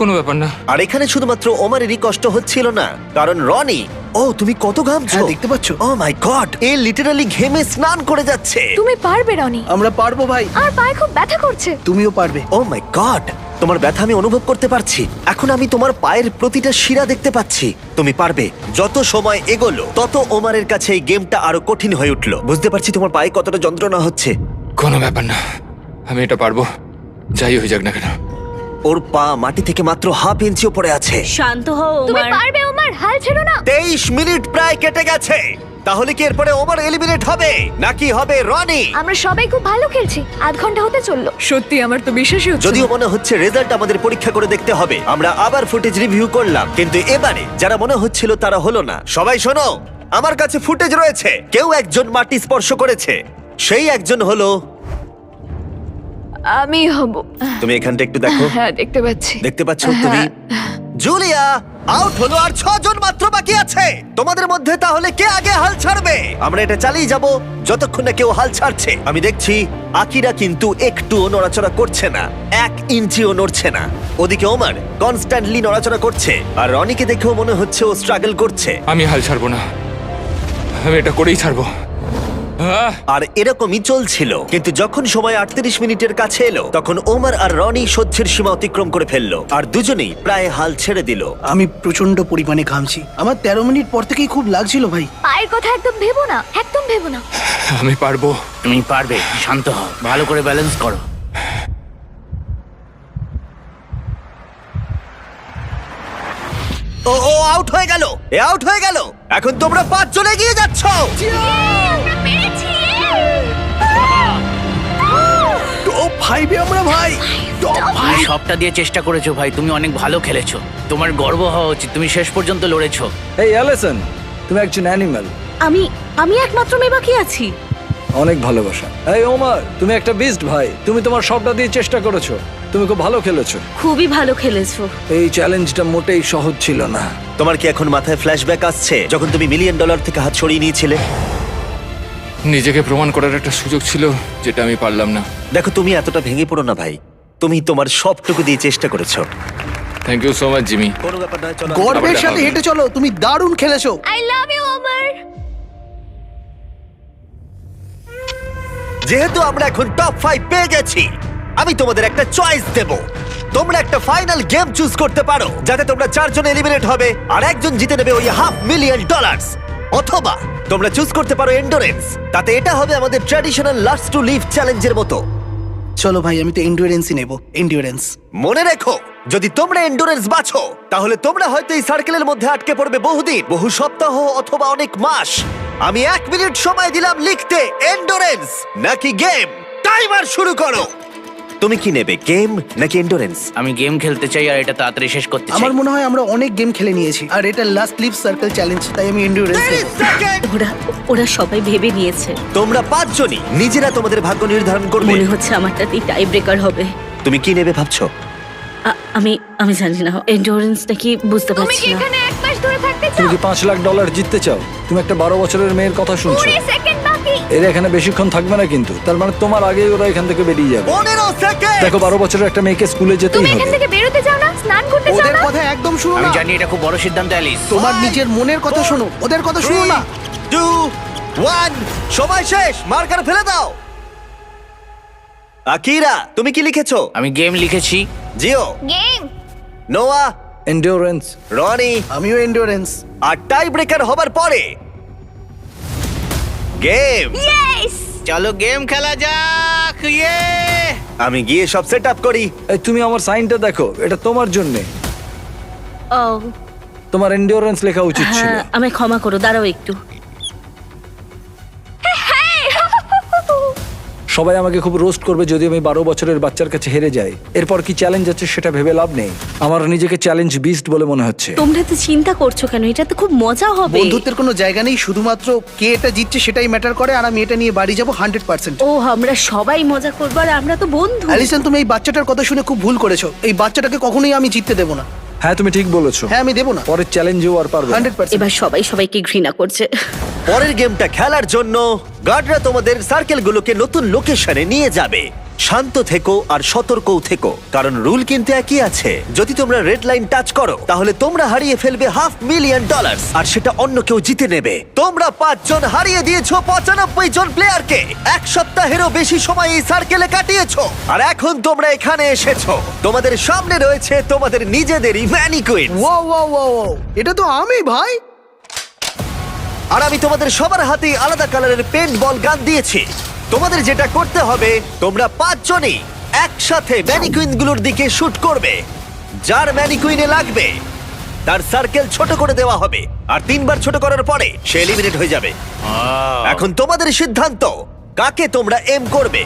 কোনো ব্যাপার না। আর এখানে শুধুমাত্র ওমারেরই কষ্ট হচ্ছিল না, কারণ রনি, ও তুমি কত ঘামছো। হ্যাঁ, দেখতে পাচ্ছ? ও মাই গড, এ লিটারালি ঘেমে স্নান করে যাচ্ছে। তুমি পারবে রনি। আমরা পারবো ভাই, আর পায়ে খুব ব্যথা করছে। তুমিও পারবে। ও মাই গড, তোমার ব্যথা আমি অনুভব করতে পারছি। এখন আমি তোমার পায়ের প্রতিটা শিরা দেখতে পাচ্ছি। তুমি পারবে। যত সময় এগোলো তত ওমারের কাছে এই গেমটা আরো কঠিন হয়ে উঠলো। বুঝতে পারছি তোমার পায়ে কতটা যন্ত্রণা হচ্ছে। কোনো ব্যাপার না, আমি এটা পারবো, যাই হয়ে যাক না কেন। ওর পা মাটি থেকে মাত্র হাফ ইঞ্চি উপরে আছে। শান্ত হও তুমি ওমার। পারবে ওমার, হাল ছেড়ো না। 23 মিনিট প্রায় কেটে গেছে। তাহলে কি এরপরে ওমার এলিমিনেট হবে নাকি হবে রনি? আমরা সবাই খুব ভালো খেলছি, আধ ঘন্টা হতে চললো। সত্যি আমার তো বিশ্বাসই হচ্ছে যদিও না। মনে হচ্ছে রেজাল্ট আমাদের পরীক্ষা করে দেখতে হবে, আমরা আবার ফুটেজ রিভিউ করলাম, কিন্তু এবারে যারা মনে হচ্ছিল তারা হলো না। সবাই শোনো, আমার কাছে ফুটেজ রয়েছে, কেউ একজন মাটি স্পর্শ করেছে, সেই একজন হলো আমি হব। তুমি। এখানটা একটু দেখো, হ্যাঁ দেখতে পাচ্ছি। দেখতে পাচ্ছ তুমি? জুলিয়া আউট হলো, আর 6 জন মাত্র বাকি আছে। তোমাদের মধ্যে তাহলে কে আগে হাল ছাড়বে? আমরা এটা চালিয়ে যাব যতক্ষণ না কেউ হাল ছাড়ছে। আমি দেখছি আকিরা কিন্তু একটুও নড়াচড়া করছে না, 1 ইঞ্চিও নড়ছে না। ওদিকে ওমার কনস্ট্যান্টলি নড়াচড়া করছে, আর রনিকে দেখেও মনে হচ্ছে ও স্ট্রাগল করছে। আমি হাল ছাড়বো না, আমি এটা করেই ছাড়বো। আর এরকমই চলছিল, কিন্তু যখন সময় 38 মিনিটের কাছে এলো তখন ওমর আর রনি সহ্যের সীমা অতিক্রম করে ফেললো, আর দুজনেই প্রায় হাল ছেড়ে দিল। আমি প্রচন্ড পরিমাণে ঘামছি, আমার 13 মিনিট পর থেকেই খুব লাগছিল ভাই। পায়ের কথা একদম ভেবো না, একদম ভেবো না। আমি পারবো। তুমি পারবে, শান্ত হও, ভালো করে ব্যালেন্স করো। ও ও আউট হয়ে গেল, এ আউট হয়ে গেল। এখন তোমরা 5 জন এগিয়ে যাচ্ছ। আমরা পেরেছি! টপ 5-এ আমরা ভাই, টপ তুমি সবটা দিয়ে চেষ্টা করেছো ভাই, তুমি অনেক ভালো খেলেছো, তোমার গর্ব হওয়া উচিত, তুমি শেষ পর্যন্ত লড়েছো। এই অ্যালিসন, তুমি একজন অ্যানিমাল। আমি আমি একমাত্র মেয়ে বাকি আছি। অনেক ভালোবাসা। এই ওমর, তুমি একটা বিস্ট ভাই, তুমি তোমার সবটা দিয়ে চেষ্টা করেছো, তুমি খুব ভালো খেলেছো। খুবই ভালো খেলেছো। এই চ্যালেঞ্জটা মোটেই সহজ ছিল না। তোমার কি এখন মাথায় ফ্ল্যাশব্যাক আসছে যখন তুমি $1 মিলিয়ন থেকে হাত সরিয়ে নিয়েছিলে? নিজেকে প্রমাণ করার একটা সুযোগ ছিল যেটা আমি পারলাম না। দেখো, তুমি এতটা ভেঙে পড়ো না ভাই, তুমি তোমার সবটুকু দিয়ে চেষ্টা করেছো। Thank you so much Jimmy. কোনো ব্যাপার নয়, চলো। গর্বের আবার সাথে দেখা হেঁটে চলো, তুমি দারুণ খেলেছো। I love you Omar. যেহেতু আমরা এখন টপ 5 পেয়ে গেছি, আমি তোমাদের একটা চয়েস দেব। তোমরা একটা ফাইনাল গেম চুজ করতে পারো যাতে তোমরা 4 জন এলিমিনেট হবে আর একজন জিতে নেবে ওই $500,000, অথবা তোমরা চুজ করতে পারো এন্ডুরেন্স, তাতে এটা হবে আমাদের ট্র্যাডিশনাল লাস্ট টু লিভ চ্যালেঞ্জের মতো। চলো ভাই, আমি তো এন্ডুরেন্সই নেব, এন্ডুরেন্স। মনে রেখো, যদি তোমরা এন্ডুরেন্স বাছো তাহলে তোমরা হয়তো এই সার্কেলের মধ্যে আটকে পড়বে বহুদিন, বহু সপ্তাহ অথবা অনেক মাস। আমি 1 মিনিট সময় দিলাম লিখতে এন্ডুরেন্স নাকি গেম। টাইমার শুরু করো। তুমি কি নেবে, গেম নাকি এন্ডুরেন্স? আমি গেম খেলতে চাই আর এটা তাড়াতাড়ি শেষ করতে চাই। আমার মনে হয় আমরা অনেক গেম খেলে নিয়েছি, আর এটা লাস্ট লিভ সার্কেল চ্যালেঞ্জ, তাই আমি এন্ডুরেন্স 30 নেব। সেকেন্ড। ওরা সবাই ভেবে নিয়েছে। তোমরা 5 জনই নিজেরা তোমাদের ভাগ্য নির্ধারণ করবে। মনে হচ্ছে আমারটাতেই টাই ব্রেকার হবে। তুমি কি নেবে ভাবছো? আমি আমি জানি না, এন্ডুরেন্স নাকি বুঝতে তুমি পারছি কি না। এখানে 1 মাস ধরে থাকতে তুমি চাও? কি $5 লাখ জিততে চাও? তুমি একটা 12 বছরের মেয়ের কথা শুনছো। 20 সেকেন্ড বাকি। এরা এখানে বেশিক্ষণ থাকবে না কিন্তু, তার মানে তোমার আগেই ওরা এখান থেকে বেরিয়ে যাবে। 15 সেকেন্ড। দেখো, 12 বছরের একটা মেয়েকে স্কুলে যেতেই তুমি এখান হবে। থেকে বেরোতে চাও না? স্নান করতে চাও ওদের না? কথা একদম শুনো আমি না, জানি এটা খুব বড় সিদ্ধান্ত অ্যালিস। তোমার নিজের মনের কথা শোনো, ওদের কথা শুনো না। 2 1 সময় শেষ, মার্কার ফেলে দাও। আকিরা, তুমি কি লিখেছো? আমি গেম লিখেছি। জিও, গেম। নোয়া, এন্ডুরেন্স। রনি, আমিও এন্ডুরেন্স। আর টাই ব্রেকার হবার পরে গেম। ইয়েস! চলো গেম খেলা যাক। ইয়ে! আমি গিয়ে সব সেট আপ করি। এই তুমি আমার সাইনটা দেখো, এটা তোমার জন্য। ও তোমার এন্ডুরেন্স লেখা উচিত ছিল। হ্যাঁ, আমায় ক্ষমা করো, দাঁড়াও একটু। সবাই আমাকে খুব রোস্ট করবে যদি আমি 12 বছরের বাচ্চার কাছে হেরে যাই। এরপর কি চ্যালেঞ্জ আছে সেটা ভেবে লাভ নেই। আমার নিজেকে চ্যালেঞ্জ বিস্ট বলে মনে হচ্ছে। তোমরা তো চিন্তা করছো কেন? এটা তো খুব মজা হবে। বন্ধুত্বের কোনো জায়গা নেই, শুধুমাত্র কে এটা জিতছে সেটাই ম্যাটার করে, আর আমি এটা নিয়ে বাড়ি যাবো 100%। ও, আমরা সবাই মজা করবো আর আমরা তো বন্ধু। অ্যালিসন, তুমি এই বাচ্চাটার কথা শুনে খুব ভুল করেছো। এই বাচ্চাটাকে কখনোই আমি জিততে দেবো না। হ্যাঁ, তুমি ঠিক বলেছো। হ্যাঁ, আমি দেবো না, পরের চ্যালেঞ্জেও আর পারবে না। 100%। এবার সবাই সবাইকে ঘৃণা করছে। পরের গেমটা খেলার জন্য গার্ডরা তোমাদের সার্কেলগুলোকে নতুন লোকেশনে নিয়ে যাবে। শান্ত থেকো আর সতর্কও থেকো, কারণ রুল কিন্তু একই আছে। যদি তোমরা রেড লাইন টাচ করো তাহলে তোমরা হারিয়ে ফেলবে $500,000, আর সেটা অন্য কেউ জিতে নেবে। তোমরা 5 জন হারিয়ে দিয়েছো 95 জন প্লেয়ারকে। 1 সপ্তাহেরও বেশি সময় এই সার্কেলে কাটিয়েছো, আর এখন তোমরা এখানে এসেছো। তোমাদের সামনে রয়েছে তোমাদের নিজেদেরই ম্যানিকুইন। ওয়াও ওয়াও ওয়াও, এটা তো আমি ভাই। আর আমি তোমাদের সবার হাতেই আলাদা কালারের পেন্ট বল গান দিয়েছি। তোমাদের যেটা করতে হবে, তোমরা 5 জনই একসাথে ম্যানিকুইনগুলোর দিকে শুট করবে। যার ম্যানিকুইনে লাগবে তার সার্কেল ছোট করে দেওয়া হবে আর 3 বার ছোট করার পরে সে এলিমিনেট হয়ে যাবে। এখন তোমাদের সিদ্ধান্ত, কাকে তোমরা এম করবে?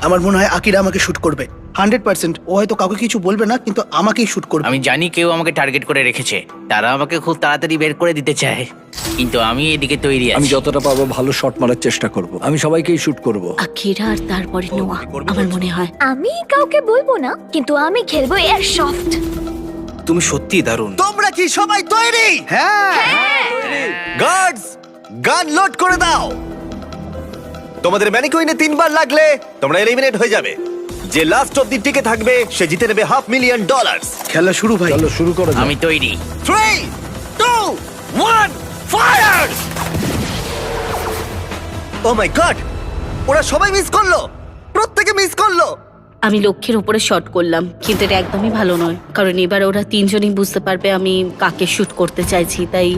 আমার মনে হয় আকিরা আমাকে শুট করবে 100%। ও হয়তো কাউকে কিছু বলবে না, কিন্তু আমাকেই শুট করবে। আমি জানি কেউ আমাকে টার্গেট করে রেখেছে, তারা আমাকে খুব তাড়াতাড়ি বের করে দিতে চায়, কিন্তু আমি এদিকে তৈরি আমি আছি। যতটা পারবো ভালো শট মারার চেষ্টা করব। আমি সবাইকেই শুট করব। আকিরা আর তারপরে নোয়া, আমার মনে হয়। আমি কাউকে বলবো না, কিন্তু আমি খেলবো এয়ার সফট। তুমি সত্যিই দারুণ। তোমরা কি সবাই তৈরি? হ্যাঁ, গার্ডস, গান লোড করে দাও। তোমাদের ম্যানিকুইনে 3 বার লাগলে তোমরা এলিমিনেট হয়ে যাবে। যে লাস্ট অব্দি টিকে থাকবে সে জিতে নেবে $500,000। খেলা শুরু ভাই। চলো শুরু করো। আমি তৈরি। 3, 2, 1, ফায়ার! ও মাই গড, ওরা সবাই মিস করলো, প্রত্যেকে মিস করলো। আমি লক্ষ্যের উপরে শট করলাম, কিন্তু এটা একদমই ভালো নয়, কারণ এবার ওরা তিনজনই বুঝতে পারবে আমি কাকে শুট করতে চাইছি। তাই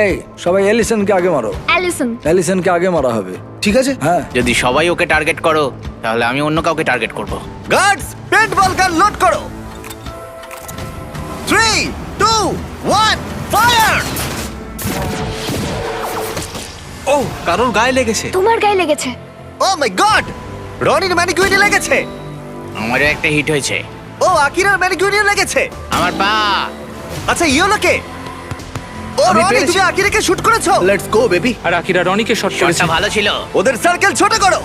এই সবাই এলিসনকে আগে মারো। অ্যালিসন, এলিসনকে আগে মারা হবে। ঠিক আছে। হ্যাঁ, যদি সবাই ওকে টার্গেট করো তাহলে আমি অন্য কাউকে টার্গেট করব। গার্ডস, পেন্টবল গান লোড করো। 3, 2, 1, ফায়ার! ও, কারোর গায়ে লেগেছে। তোমার গায়ে লেগেছে। ও মাই গড, রনির ম্যানিকুইনে লেগেছে। আমারও একটা হিট হয়েছে। ও আকিরার ম্যানিকুইনে লেগেছে। আমার পা। আচ্ছা ইয়োলোকে, ও আমি রনি পেরেছি। তুমি আকিরাকে শুট করেছো। Let's go baby. আর আকিরা রনিকে শট করেছে। শটটা ভালো ছিল। ওদের সার্কেল ছোট করো।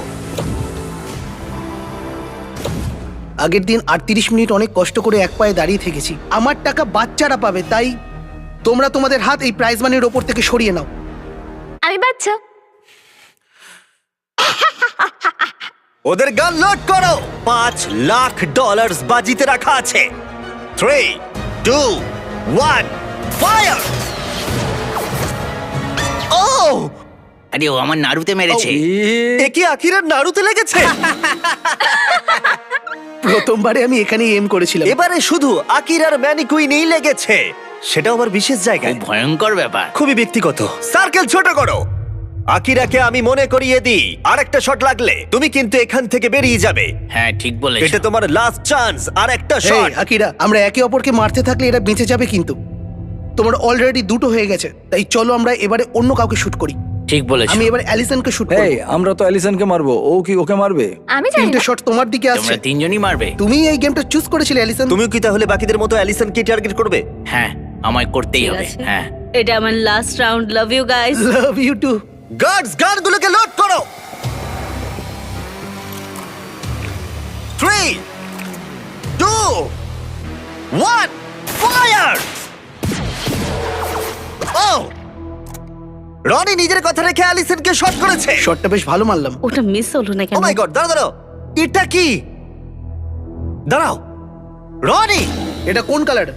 আগের দিন 38 মিনিট অনেক কষ্ট করে এক পায়ে দাঁড়িয়ে থেকেছি। আমার টাকা বাচ্চারা পাবে, তাই তোমরা তোমাদের হাত এই প্রাইজ মানির ওপর থেকে সরিয়ে নাও। আমি বাচ্চা। ওদের গান লোড করো। $5,00,000 বাজিতে রাখা আছে। 3, 2, 1, ফায়ার! ও, আরে ও আমার নাড়ুতে মেরেছে। এ কি আকিরার নাড়ুতে লেগেছে? প্রথমবারে আমি এখানেই এম করেছিলাম। এবারে শুধু আকিরার ম্যানিকুইনেই লেগেছে, সেটাও আবার বিশেষ জায়গায়। খুব ভয়ঙ্কর ব্যাপার। খুবই ব্যক্তিগত। সার্কেল ছোট করো। আকিরাকে আমি মনে করিয়ে দিই, আরেকটা শট লাগলে তুমি কিন্তু এখান থেকে বেরিয়ে যাবে। হ্যাঁ ঠিক বলেছো। এটা তোমার লাস্ট চান্স, আর একটা এই, শট। আকিরা, আমরা একে অপরকে মারতে থাকলে এরা বেঁচে যাবে, কিন্তু তোমার অলরেডি দুটো হয়ে গেছে। তাই চলো আমরা এবারে অন্য কাউকে শুট করি। ঠিক বলেছো। আমি এবার অ্যালিসনকে শুট এই করব। আমরা তো এলিসনকে মারবো, ও কি ওকে মারবে? আমি জানি তিনটে না। শট তোমার দিকে আসছে। তোমরা তিনজনই মারবে। তুমি এই গেমটা চুজ করেছিলে অ্যালিসন। তুমিও কি তাহলে বাকিদের মতো অ্যালিসনকে টার্গেট করবে? হ্যাঁ আমায় করতেই ঠিক হবে। আছে। হ্যাঁ এটা আমার last round. Love you guys. Love you too. Guards, গানগুলোকে লোড করো। 3, 2, 1, ফায়ার! ও, রনি নিজের কথা রেখে অ্যালিসনকে শট করেছে। শটটা বেশ ভালো মারলাম। ওটা মিস হলো না ও কেন? মাই গড, দাঁড়াও দাঁড়াও, এটা কি? দাঁড়াও, রনি, এটা কোন কালার?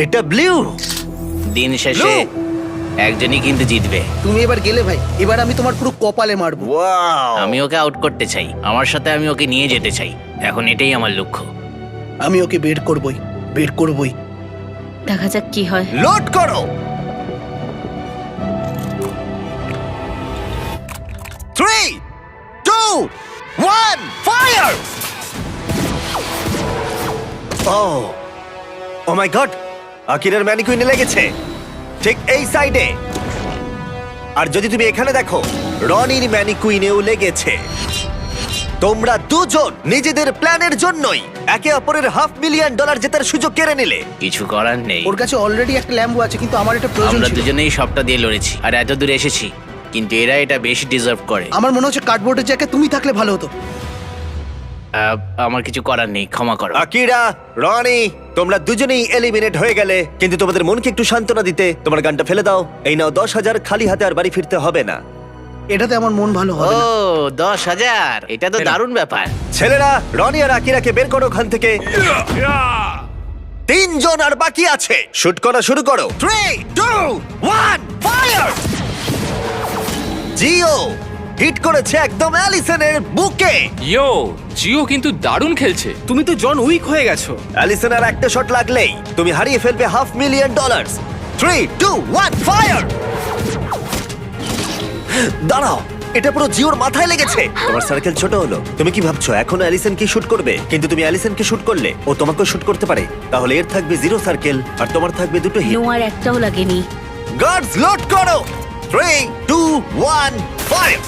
এটা ব্লু। দিন শেষে একজনই কিন্তু জিতবে। তুমি এবার গেলে ভাই, এবার আমি তোমার পুরো কপালে মারবো। ওয়াও, আমি ওকে আউট করতে চাই, আমার সাথে আমি ওকে নিয়ে যেতে চাই। এখন এটাই আমার লক্ষ্য। আমি ওকে বের করবই, বের করবই। দেখা যাক কি হয়। লোড করো। 3, 2, 1, ফায়ার! ও মাই গড, আকিরার ম্যানিকুইনে লেগেছে ঠিক এই সাইডে। আর যদি তুমি এখানে দেখো, রনির ম্যানিকুইনেও লেগেছে। তোমরা দুজন নিজেদের প্ল্যানের জন্যই একে অপরের $500,000 জেতার সুযোগ কেড়ে নিলে। কিছু করার নেই। ওর কাছে অলরেডি একটা ল্যাম্বো আছে, কিন্তু আমার এটা প্রয়োজন আমরা ছিল। দুজনেই সবটা দিয়ে লড়েছি আর এত দূর এসেছি, কিন্তু এরা এটা বেশি ডিজার্ভ করে। আমার মনে হচ্ছে কার্ডবোর্ডের জায়গায় তুমি থাকলে ভালো হতো। আমার কিছু করার নেই, ক্ষমা করো। আকিরা, রনি, তোমরা দুজনেই এলিমিনেট হয়ে গেলে, কিন্তু তোমাদের মনকে একটু সান্ত্বনা দিতে তোমার গানটা ফেলে দাও। এই নাও 10,000, খালি হাতে আর বাড়ি ফিরতে হবে না। এটাতে আমার মন ভালো ও হবে না। 10,000, এটা তো দারুণ ব্যাপার। ছেলেরা, রনি আর আকিরাকে বের করো ওখান থেকে। 3 জন আর বাকি আছে। শুট করা শুরু করো। 3, 2, 1, ফায়ার! জিও হিট করেছে একদম অ্যালিসনের বুকে। ইয়ো, জিও কিন্তু দারুণ খেলছে। তুমি তো জন উইক হয়ে গেছো। অ্যালিসন আর একটা শট লাগলেই তুমি হারিয়ে ফেলবে $500,000। 3, 2, 1, ফায়ার! দাঁড়াও, এটা পুরো জিওর মাথায় লেগেছে। তোমার সার্কেল ছোট হলো। তুমি কি ভাবছো এখনো অ্যালিসন কি শুট করবে? কিন্তু তুমি অ্যালিসনকে শুট করলে ও তোমাকেও শুট করতে পারে। তাহলে এর থাকবে 0 সার্কেল আর তোমার থাকবে 2টো হিট। নোয়ার একটাও লাগেনি। গার্ডস লোড করো। 3 2 1 ফায়ার।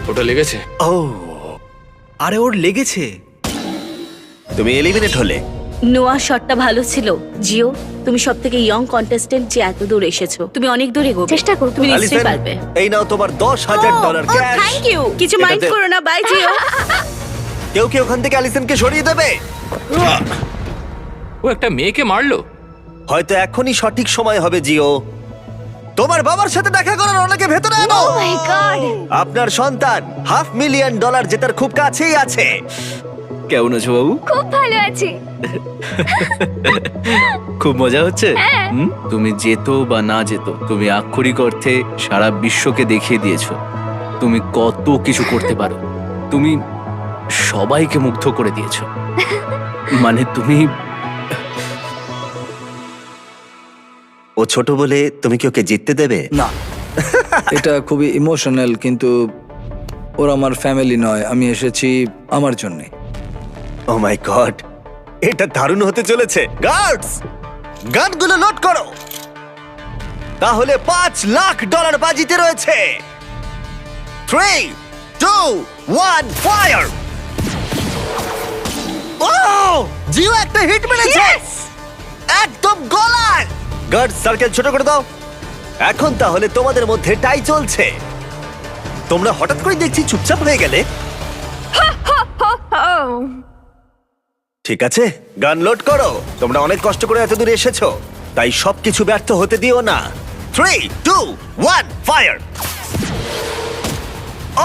ওটা লেগেছে। ও আরে ওর লেগেছে। তুমি এলিমিনেট হলে। নোয়া শটটা ভালো ছিল। জিও, তুমি সব থেকে ইয়ং কন্টেস্টেন্ট যে এত দূর এসেছো। তুমি অনেক দূর এগোবে। চেষ্টা করবো। তুমি নিশ্চয়ই অ্যালিসন, পারবে। এই নাও তোমার $10,000 ক্যাশ। Thank you. কিছু মাইন্ড এটাতে- করো না। বাই জিও। কেউ কি ওখান থেকে অ্যালিসনকে সরিয়ে দেবে? ও একটা মেয়েকে মারলো। হয়তো এখনই সঠিক সময় হবে জিও। তোমার বাবার সাথে দেখা করার অনেকে ভেতরে আনো। ও মাই গড, আপনার সন্তান $500,000 জেতার খুব কাছেই আছে। কেমন আছো বাবু? খুব ভালো আছি। খুব মজা হচ্ছে। তুমি যেত বা না যেত, তুমি আক্ষরিক অর্থে সারা বিশ্বকে দেখিয়ে দিয়েছো তুমি কত কিছু করতে পারো। তুমি সবাইকে মুগ্ধ করে দিয়েছো। মানে তুমি ও ছোট বলে তুমি কি ওকে জিততে দেবে? না, এটা খুবই ইমোশনাল, কিন্তু ওরা আমার ফ্যামিলি নয়। আমি এসেছি আমার জন্যে। ও মাই গড, এটা দারুণ হতে চলেছে। গার্ডস, গানগুলো লোড করো। তাহলে $5,00,000 বাজিতে রয়েছে। 3 2 1 ফায়ার। ও জিও একটা হিট মেরেছে। একদম গলায়। গার্ডস, সার্কেল ছোট করে দাও। এখন তাহলে তোমাদের মধ্যে টাই চলছে। তোমরা হঠাৎ করে দেখছি চুপচাপ হয়ে গেলে। ঠিক আছে, গান লোড করো। তোমরা অনেক কষ্ট করে এত দূর এসেছো, তাই সবকিছু ব্যর্থ হতে দিও না। 3 2 1 ফায়ার।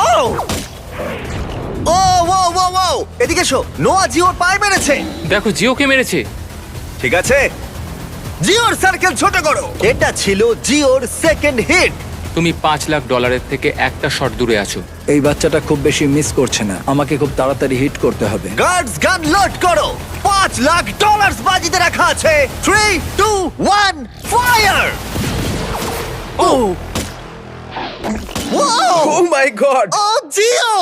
ও ও ও ও ও, এদিকে এসো। নোয়া জিওর পায়ে মেরেছে। দেখো জিওকে মেরেছে। ঠিক আছে, জিওর সার্কেল ছোট করো। এটা ছিল জিওর সেকেন্ড হিট। তুমি $5,00,000 থেকে একটা শট দূরে আছো। এই বাচ্চাটা খুব বেশি মিস করছে না। আমাকে খুব তাড়াতাড়ি হিট করতে হবে। গার্ডস, গান লোড করো। $5,00,000 বাজিতে রাখা আছে। 3 2 1 ফায়ার। ও ও মাই গড, ও জিও,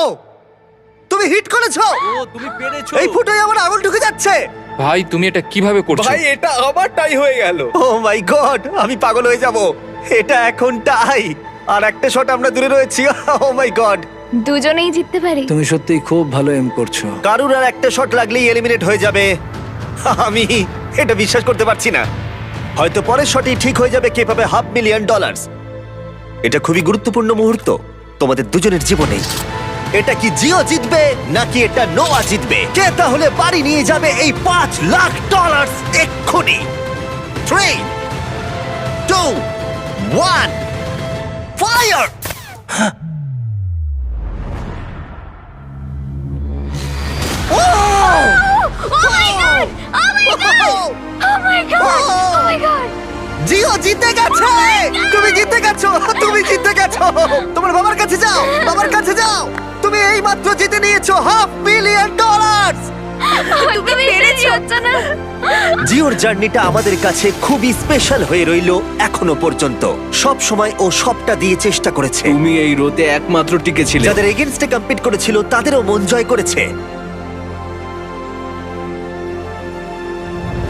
তুমি হিট করেছো। তুমি পেরেছো। এই ফুটোয় আমার আঙুল ঢুকে যাচ্ছে। ভাই তুমি এটা কিভাবে করছো? ভাই এটা আবার টাই হয়ে গেল। ও মাই গড, আমি পাগল হয়ে যাব। এটা এখন টাই, আর একটা শট আমরা দূরে রয়েছি। ও মাই গড, দুজনেই জিততে পারি। তুমি সত্যিই খুব ভালো এম করছো। কারুর আর একটা শট লাগলেই এলিমিনেট হয়ে যাবে। আমি এটা বিশ্বাস করতে পারছি না। হয়তো পরের শটেই ঠিক হয়ে যাবে কে পাবে $500,000। এটা খুবই গুরুত্বপূর্ণ মুহূর্ত তোমাদের দুজনের জীবনে। এটা কি জিও জিতবে নাকি এটা নোয়া জিতবে? কে তাহলে বাড়ি নিয়ে যাবে এই $5,00,000 এক্ষুনি? 3 2 1 ফায়ার। জিও জিতে গেছে। তুমি জিতে গেছো, তুমি জিতে গেছো। তোমার বাবার কাছে যাও, বাবার কাছে যাও। তুমি এই মাত্র জিতে নিয়েছো $500,000। তুমি পেরেছো না। জিওর জার্নিটা আমাদের কাছে খুবই স্পেশাল হয়ে রইল এখনো পর্যন্ত। সব সময় ও সবটা দিয়ে চেষ্টা করেছে। তুমি এই রোতে একমাত্র টিকে ছিলে। যাদের এগেইনস্টে কম্পিট করেছিল তাদেরও মন জয় করেছে,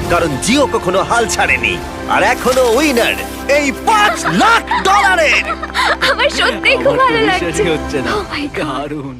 কারণ জিও কখনো হাল ছাড়েনি। আর এখনো উইনার এই $5,00,000। আমার সত্যিই খুব ভালো লাগছে। হচ্ছে না। Oh my God! দারুণ।